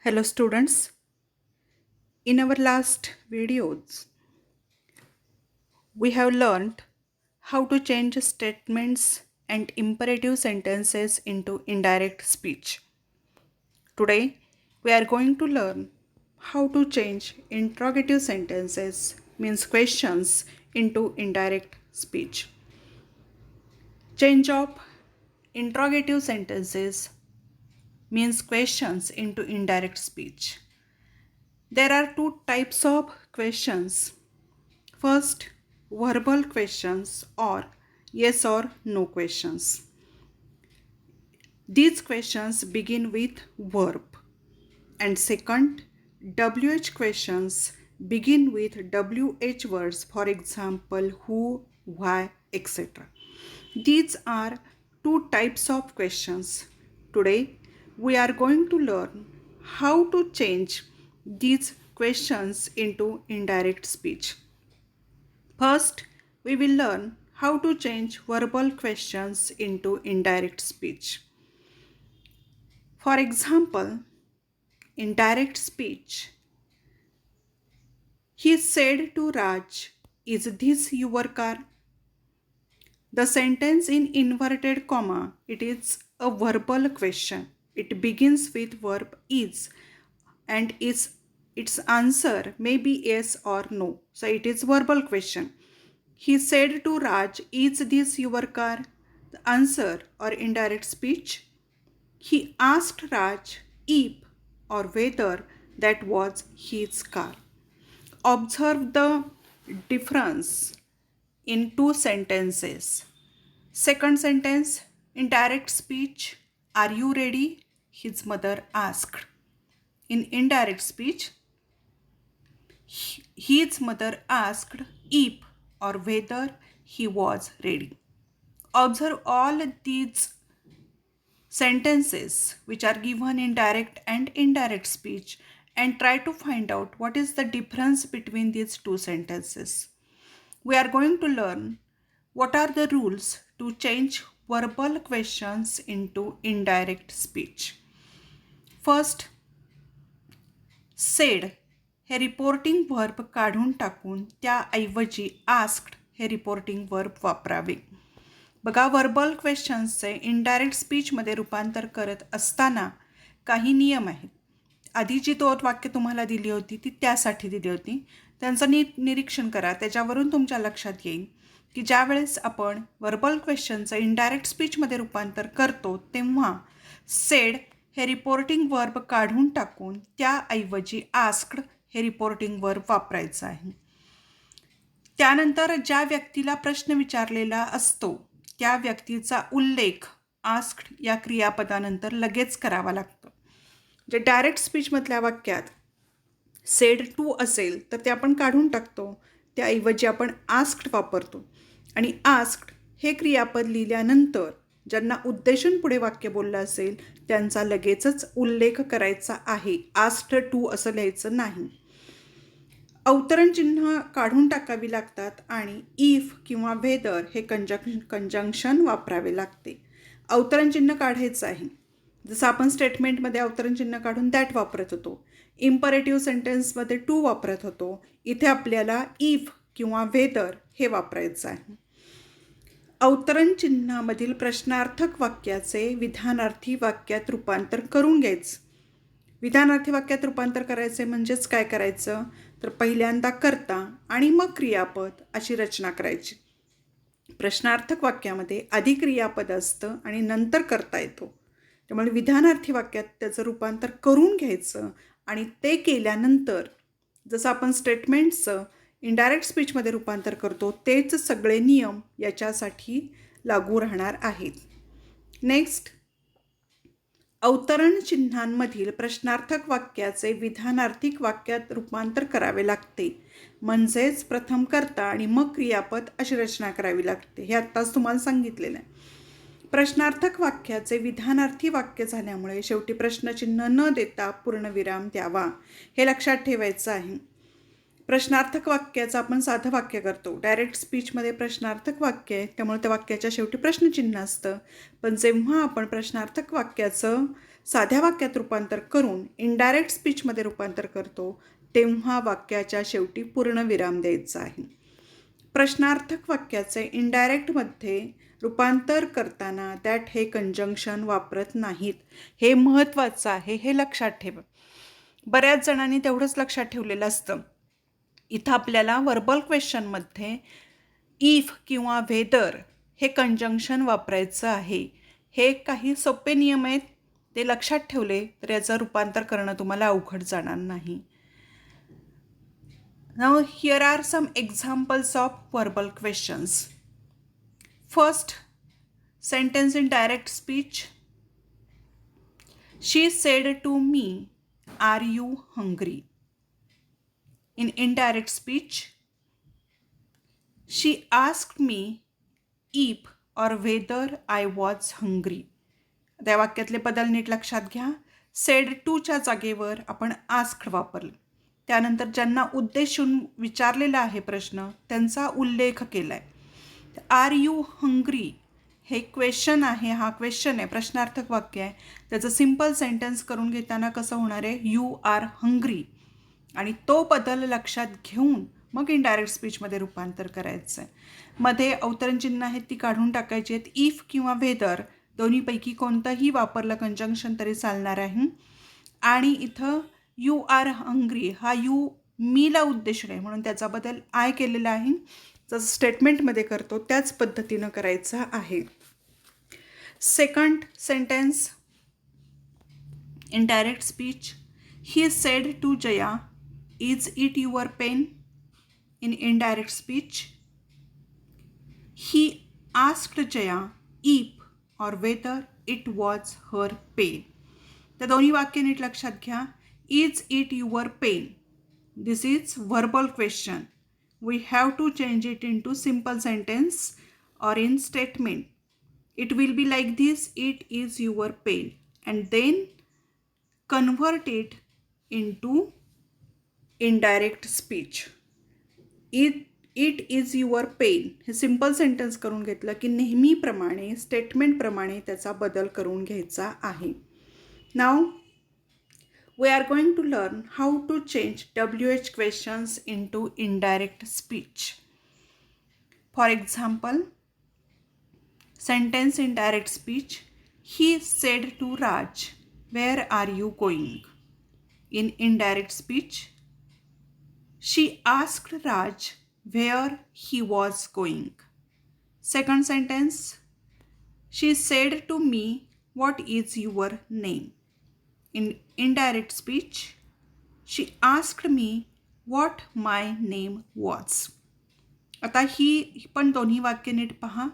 Hello students, in our last videos we have learned how to change statements and imperative sentences into indirect speech. Today we are going to learn how to change interrogative sentences means questions into indirect speech. Change of interrogative sentences means questions into indirect speech. There are two types of questions. First, verbal questions or yes or no questions. These questions begin with verb. And second, WH questions begin with WH words, for example, who, why, etc. These are two types of questions. Today, we are going to learn how to change these questions into indirect speech. First, we will learn how to change verbal questions into indirect speech. For example, indirect speech. He said to Raj, "Is this your car?" The sentence in inverted comma, it is a verbal question. It begins with verb is and its answer may be yes or no. So it is verbal question. He said to Raj, "Is this your car?" The answer or indirect speech. He asked Raj if or whether that was his car. Observe the difference in two sentences. Second sentence, indirect speech. "Are you ready?" his mother asked. In indirect speech, his mother asked if or whether he was ready. Observe all these sentences which are given in direct and indirect speech and try to find out what is the difference between these two sentences. We are going to learn what are the rules to change verbal questions into indirect speech. First, said हे reporting verb काढून टाकून त्याऐवजी asked हे reporting verb वापरावे. बघा, verbal क्वेश्चन्सचे indirect स्पीचमध्ये रूपांतर करत असताना काही नियम आहेत. आधी जी दोन वाक्य तुम्हाला दिली होती ती त्यासाठी दिली होती. त्यांचं निरीक्षण करा. त्याच्यावरून तुमच्या लक्षात येईल की ज्या वेळेस आपण वर्बल क्वेश्चनचं इनडायरेक्ट स्पीचमध्ये रूपांतर करतो तेव्हा सेड हे रिपोर्टिंग वर्ब काढून टाकून त्याऐवजी आस्क्ड हे रिपोर्टिंग वर्ब वापरायचं आहे. त्यानंतर ज्या व्यक्तीला प्रश्न विचारलेला असतो त्या व्यक्तीचा उल्लेख आस्क्ड या क्रियापदानंतर लगेच करावा लागतो. जे डायरेक्ट स्पीचमधल्या वाक्यात सेड टू असेल तर ते आपण काढून टाकतो. त्याऐवजी आपण आस्क्ड वापरतो आणि आस्क्ड हे क्रियापद लिहिल्यानंतर ज्यांना उद्देशून पुढे वाक्य बोललं असेल त्यांचा लगेचच उल्लेख करायचा आहे. आस्क्ड टू असं लिहायचं नाही. अवतरण चिन्ह काढून टाकावी लागतात आणि इफ किंवा वेदर हे कंजंक्शन वापरावे लागते. अवतरण चिन्ह काढायचं आहे. जसं आपण स्टेटमेंटमध्ये अवतरण चिन्ह काढून दॅट वापरत होतो, इम्परेटिव्ह सेंटेन्समध्ये टू वापरत होतो, इथे आपल्याला इफ किंवा वेदर हे वापरायचं आहे. अवतरण चिन्हामधील प्रश्नार्थक वाक्याचे विधानार्थी वाक्यात रूपांतर करून घ्यायचं. विधानार्थी वाक्यात रूपांतर करायचे म्हणजेच काय करायचं तर पहिल्यांदा कर्ता आणि मग क्रियापद अशी रचना करायची. प्रश्नार्थक वाक्यामध्ये आधी क्रियापद असतं आणि नंतर कर्ता येतो. त्यामुळे विधानार्थी वाक्यात त्याचं रूपांतर करून घ्यायचं आणि ते केल्यानंतर जसं आपण स्टेटमेंट्सचं इनडायरेक्ट स्पीचमध्ये रूपांतर करतो तेच सगळे नियम याच्यासाठी लागू राहणार आहेत. नेक्स्ट, अवतरण चिन्हांमधील प्रश्नार्थक वाक्याचे विधानार्थिक वाक्यात रूपांतर करावे लागते. म्हणजेच प्रथम कर्ता आणि मग क्रियापद अशी रचना करावी लागते. हे आत्ताच तुम्हाला सांगितलेलं आहे. प्रश्नार्थक वाक्याचे विधानार्थी वाक्य झाल्यामुळे शेवटी प्रश्नचिन्ह न देता पूर्णविराम द्यावा हे लक्षात ठेवायचं आहे. प्रश्नार्थक वाक्याचं आपण साधं वाक्य करतो. डायरेक्ट स्पीचमध्ये प्रश्नार्थक वाक्य आहे त्यामुळे त्या वाक्याच्या शेवटी प्रश्नचिन्ह असतं. पण जेव्हा आपण प्रश्नार्थक वाक्याचं साध्या वाक्यात रूपांतर करून इनडायरेक्ट स्पीचमध्ये रूपांतर करतो तेव्हा वाक्याच्या शेवटी पूर्णविराम द्यायचा आहे. प्रश्नार्थक वाक्याचे इनडायरेक्टमध्ये रूपांतर करताना दॅट हे कंजंक्शन वापरत नाहीत. हे महत्त्वाचं आहे, हे लक्षात ठेवा. बऱ्याच जणांनी तेवढंच लक्षात ठेवलेलं असतं. इथं आपल्याला वर्बल क्वेश्चनमध्ये इफ किंवा वेदर हे कंजंक्शन वापरायचं आहे. हे काही सोपे नियम आहेत, ते लक्षात ठेवले तर याचं रूपांतर करणं तुम्हाला अवघड जाणार नाही. Now here are some examples of verbal questions. First sentence in direct speech. She said to me, "Are you hungry?" In indirect speech, she asked me if or whether I was hungry. त्या वाक्यातले बदल नीट लक्षात घ्या. Sed टूच्या जागेवर आपण asked वापरलं. त्यानंतर ज्यांना उद्देशून विचारलेला आहे प्रश्न त्यांचा उल्लेख केला आहे. आर यू हंग्री हे क्वेश्चन आहे, हा क्वेश्चन आहे, प्रश्नार्थक वाक्य आहे. त्याचं सिम्पल सेंटेन्स करून घेताना कसं होणार आहे, यू आर हंग्री, आणि तो बदल लक्षात घेऊन मग इनडायरेक्ट स्पीचमध्ये रूपांतर करायचं आहे. मध्ये अवतरण चिन्ह आहेत ती काढून टाकायची आहेत. इफ किंवा वेदर दोन्हीपैकी कोणतंही वापरलं कंजंक्शन तरी चालणार आहे. आणि इथं यू आर हंग्री हा यू मीला उद्देशून आहे म्हणून त्याचा बदल आय केलेला आहे. जसं स्टेटमेंटमध्ये करतो त्याच पद्धतीनं करायचा आहे. Second sentence in direct speech. He said to Jaya, is it your pen? In indirect speech, he asked Jaya if or whether it was her pain. त्या दोन्ही वाक्य नीट लक्षात घ्या. Is it your pen, this is verbal question. We have to change it into simple sentence or in statement. It will be like this, it is your pain, and then convert it into indirect speech. It is your pen हे simple sentence करून घेतलं की नेहमीप्रमाणे स्टेटमेंटप्रमाणे त्याचा बदल करून घ्यायचा आहे. Now we are going to learn how to change WH questions into indirect speech. For example, sentence in direct speech. He said to Raj, where are you going? In indirect speech, she asked Raj where he was going. Second sentence, she said to me, what is your name? In indirect speech, she asked me what my name was. आता ही पण दोन्ही वाक्य नीट पहा.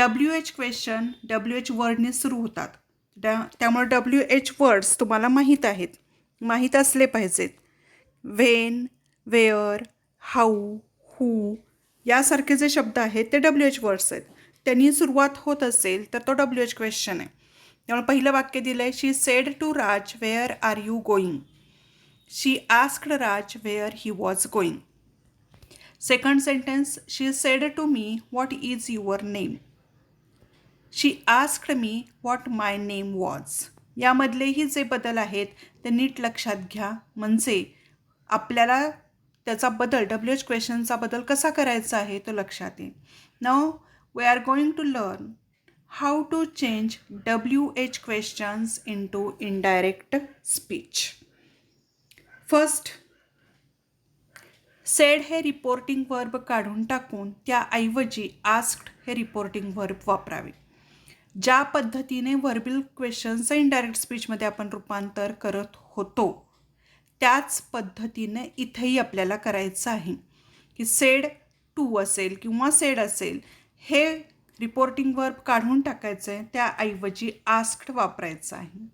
WH question WH वर्डने सुरू होतात, त्यामुळे WH words तुम्हाला माहीत आहेत, माहीत असले पाहिजेत. वेन, वेअर, हाऊ, हू यासारखे जे शब्द आहेत ते WH वर्ड्स आहेत. त्यांनी सुरुवात होत असेल तर तो WH क्वेश्चन आहे. त्यामुळे पहिलं वाक्य दिलं आहे, she said to Raj, where are you going? She asked Raj where he was going. Second sentence, she said to me, what is your name? She asked me what my name was. यामधलेही जे बदल आहेत ते नीट लक्षात घ्या, म्हणजे आपल्याला त्याचा बदल WH क्वेश्चनचा बदल कसा करायचा आहे तो लक्षात येईल. Now we are going to learn how to change WH questions into indirect speech. First, said हे रिपोर्टिंग वर्ब काढून टाकून त्याऐवजी आस्क्ड हे रिपोर्टिंग वर्ब वापरावे. ज्या पद्धतीने वर्बल क्वेश्चनचं इनडायरेक्ट स्पीचमध्ये आपण रूपांतर करत होतो त्याच पद्धतीने इथेही आपल्याला करायचं आहे की सेड टू असेल किंवा सेड असेल हे रिपोर्टिंग वर्ब काढून टाकायचं आहे, त्याऐवजी आस्क्ड वापरायचं आहे.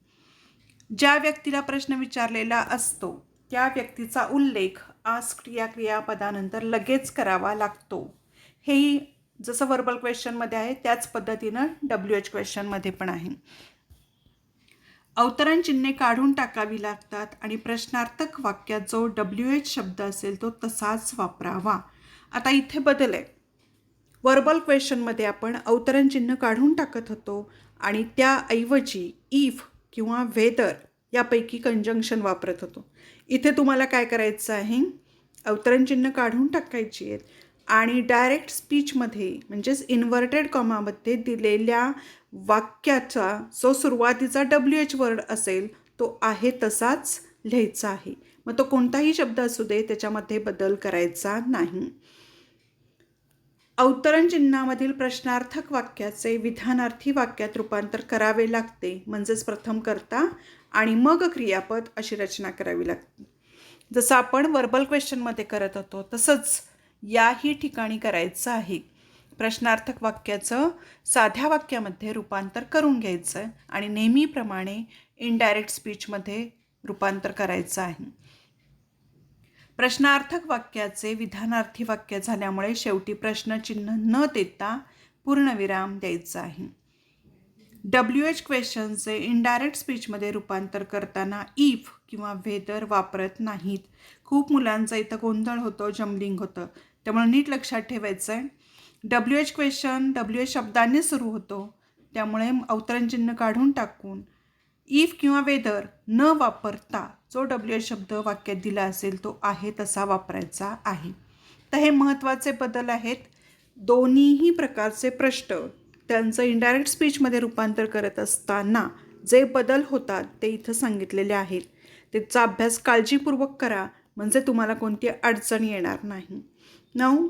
ज्या व्यक्तीला प्रश्न विचारलेला असतो त्या व्यक्तीचा उल्लेख आस्क्ड या क्रियापदानंतर लगेच करावा लागतो. हेही जसं वर्बल क्वेश्चनमध्ये आहे त्याच पद्धतीनं WH क्वेश्चनमध्ये पण आहे. अवतरण चिन्हे काढून टाकावी लागतात आणि प्रश्नार्थक वाक्यात जो WH शब्द असेल तो तसाच वापरावा. आता इथे बदल आहे. वर्बल क्वेश्चनमध्ये आपण अवतरण चिन्ह काढून टाकत होतो आणि त्याऐवजी इफ किंवा व्हेदर यापैकी कंजंक्शन वापरत होतो. इथे तुम्हाला काय करायचं आहे, अवतरणचिन्ह काढून टाकायची आहेत आणि डायरेक्ट स्पीचमध्ये म्हणजेच इन्व्हर्टेड कॉमामध्ये दिलेल्या वाक्याचा जो सुरुवातीचा WH वर्ड असेल तो आहे तसाच लिहायचा आहे. मग तो कोणताही शब्द असू दे त्याच्यामध्ये बदल करायचा नाही. अवतरण चिन्हामधील प्रश्नार्थक वाक्याचे विधानार्थी वाक्यात रूपांतर करावे लागते. म्हणजेच प्रथम कर्ता आणि मग क्रियापद अशी रचना करावी लागते. जसं आपण वर्बल क्वेश्चनमध्ये करत होतो तसंच याही ठिकाणी करायचं आहे. प्रश्नार्थक वाक्याचं साध्या वाक्यामध्ये रूपांतर करून घ्यायचं आहे आणि नेहमीप्रमाणे इनडायरेक्ट स्पीचमध्ये रूपांतर करायचं आहे. प्रश्नार्थक वाक्याचे विधानार्थी वाक्य झाल्यामुळे शेवटी प्रश्नचिन्ह न देता पूर्णविराम द्यायचा आहे. WH क्वेश्चनचे इनडायरेक्ट स्पीचमध्ये रूपांतर करताना इफ किंवा व्हेदर वापरत नाहीत. खूप मुलांचा इथं गोंधळ होतो, जम्बलिंग होतं, त्यामुळे नीट लक्षात ठेवायचं आहे. WH क्वेश्चन WH शब्दाने सुरू होतो, त्यामुळे अवतरणचिन्ह काढून टाकून इफ किंवा वेदर न वापरता जो WH शब्द वाक्यात दिला असेल तो आहे तसा वापरायचा आहे. तर हे महत्त्वाचे बदल आहेत. दोन्हीही प्रकारचे प्रश्न त्यांचं इनडायरेक्ट स्पीचमध्ये रूपांतर करत असताना जे बदल होतात ते इथं सांगितलेले आहेत. त्याचा अभ्यास काळजीपूर्वक करा म्हणजे तुम्हाला कोणती अडचण येणार नाही. Now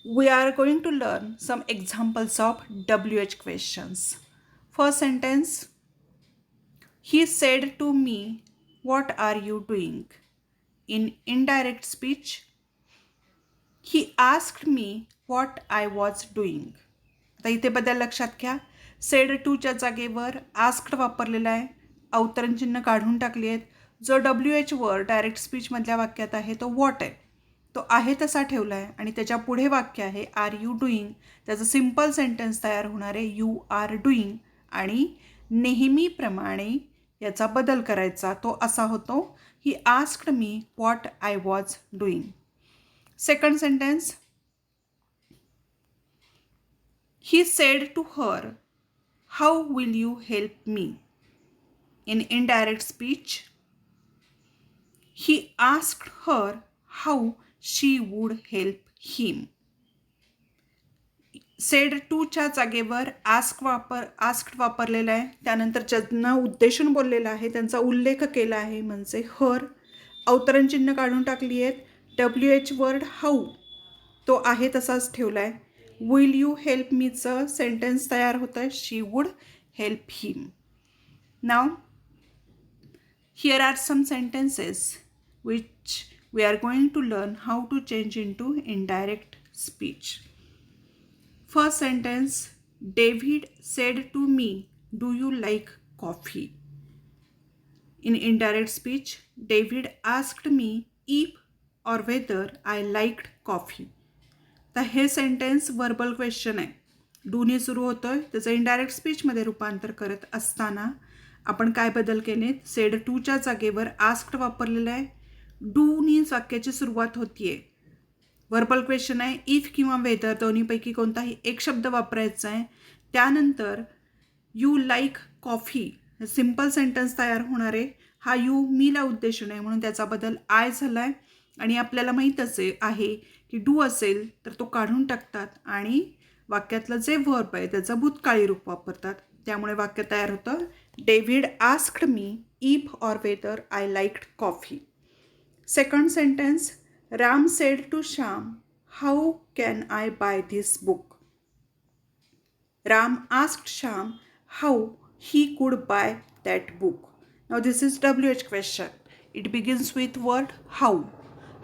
we are going to learn some examples of WH questions. First sentence, he said to me, what are you doing? In indirect speech, he asked me what I was doing. आता इथे बदल लक्षात घ्या. Sed टूच्या जागेवर asked वापरलेला आहे, अवतरणचिन्ह काढून टाकली आहेत. जो WH वर्ड डायरेक्ट स्पीचमधल्या वाक्यात आहे तो वॉट आहे, तो आहे तसा ठेवला आहे आणि त्याच्या पुढे वाक्य आहे आर यू डुईंग. त्याचं सिम्पल सेंटेन्स तयार होणार आहे यू आर डुईंग आणि नेहमीप्रमाणे याचा बदल करायचा. तो असा होतो he asked me what I was doing. Second sentence, he said to her how will you help me. In indirect speech, he asked her how she would help him. Said टूच्या जागेवर आस्क्ड वापरलेला आहे, त्यानंतर ज्यांना उद्देशून बोललेला आहे त्यांचा उल्लेख केला आहे म्हणजे हर. अवतरणचिन्ह काढून टाकली आहेत. WH वर्ड हाऊ तो आहे तसाच ठेवला आहे. विल यू हेल्प मीचं सेंटेन्स तयार होतं आहे she would help him. Now here are some sentences which we are going to learn how to change into indirect speech. First sentence, David said to me, do you like coffee? In indirect speech, David asked me if or whether I liked coffee. तर हे sentence verbal question आहे, डूने सुरू होतोय. त्याचं indirect स्पीचमध्ये रूपांतर करत असताना आपण काय बदल केलेत, सेड टूच्या जागेवर आस्क्ड वापरलेलं आहे. डूनी वाक्याची सुरुवात होतीये. वर्बल क्वेश्चन आहे, इफ किंवा वेदर दोन्हीपैकी कोणताही एक शब्द वापरायचा आहे. त्यानंतर you like coffee simple sentence तयार होणार आहे. हा यू मीला उद्देशून आहे म्हणून त्याचा बदल आय झाला आहे आणि आपल्याला माहीतच आहे की डू असेल तर तो काढून टाकतात आणि वाक्यातलं जे वर्ब आहे त्याचं भूतकाळी रूप वापरतात. त्यामुळे वाक्य तयार होतं David asked me if or whether I liked coffee. Second sentence, Ram said to Shyam, how can I buy this book? Ram asked Shyam how he could buy that book. Now this is WH question. It begins with word how.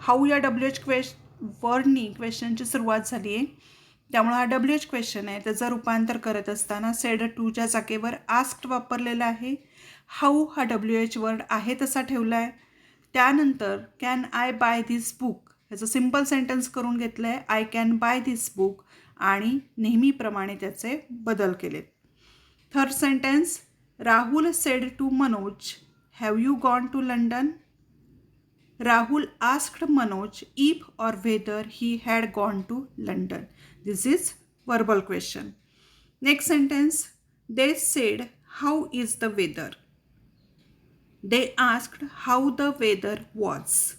How या WH वर्डनी क्वेश्चनची सुरुवात झाली आहे, त्यामुळे हा WH question आहे. त्याचं रूपांतर करत असताना सेड टूच्या जागेवर आस्क्ड वापरलेला आहे. हाऊ हा WH वर्ड आहे तसा ठेवला आहे. त्यानंतर can I buy this book ह्याचं सिम्पल सेंटेन्स करून घेतलं आहे I can buy this book आणि नेहमीप्रमाणे त्याचे बदल केलेत. Third sentence, Rahul said to Manoj have you gone to London. Rahul asked Manoj if or whether he had gone to London. This is verbal question. Next sentence, they said how is the weather. They asked how the weather was.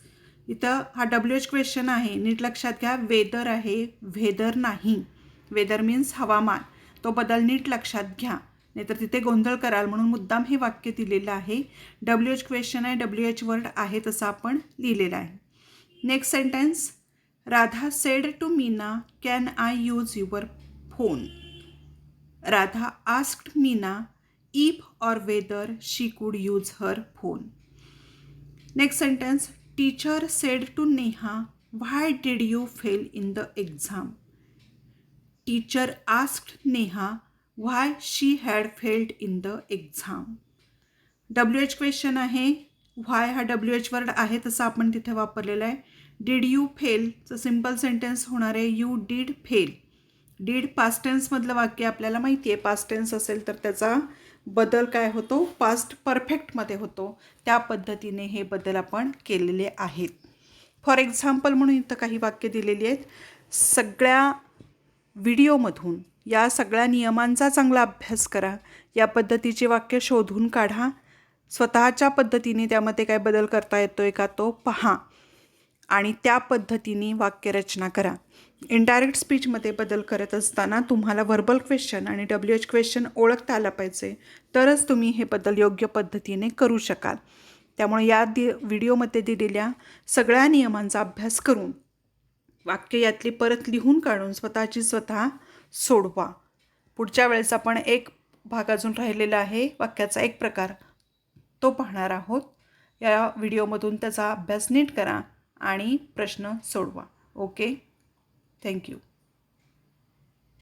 इथं हा WH question आहे, नीट लक्षात घ्या. Weather आहे, weather नाही. Weather means हवामान. तो बदल नीट लक्षात घ्या, नाहीतर तिथे गोंधळ कराल, म्हणून मुद्दाम हे वाक्य दिलेलं आहे. WH क्वेश्चन आहे, WH वर्ड आहे तसं आपण लिहिलेलं आहे. Next sentence, Radha said to Meena can I use your phone. Radha asked Meena if or whether she could use her phone. Next sentence, teacher said to Neha, why did you fail in the exam? Teacher asked Neha why she had failed in the exam. WH question आहे, why हा WH word आहे तसं आपण तिथे वापरलेला आहे. did you fail चं simple sentence होणार आहे you did fail. did past टेन्समधलं वाक्य आपल्याला माहिती आहे. पास्ट टेन्स असेल तर त्याचा बदल काय होतो, पास्ट परफेक्टमध्ये होतो. त्या पद्धतीने हे बदल आपण केलेले आहेत. फॉर एक्झाम्पल म्हणून इथं काही वाक्य दिलेली आहेत. सगळ्या व्हिडिओमधून या सगळ्या नियमांचा चांगला अभ्यास करा. या पद्धतीची वाक्य शोधून काढा. स्वतःच्या पद्धतीने त्यामध्ये काय बदल करता येतोय का तो पहा आणि त्या पद्धतीने वाक्यरचना करा. इनडायरेक्ट स्पीचमध्ये बदल करत असताना तुम्हाला व्हर्बल क्वेश्चन आणि WH क्वेश्चन ओळखता आला पाहिजे, तरच तुम्ही हे बदल योग्य पद्धतीने करू शकाल. त्यामुळे या व्हिडिओमध्ये दिलेल्या सगळ्या नियमांचा अभ्यास करून वाक्य यातली परत लिहून काढून स्वतःची स्वतः सोडवा. पुढच्या वेळेस आपण एक भाग अजून राहिलेला आहे वाक्याचा एक प्रकार, तो पाहणार आहोत. या व्हिडिओमधून त्याचा अभ्यास नीट करा आणि प्रश्न सोडवा. Okay, thank you.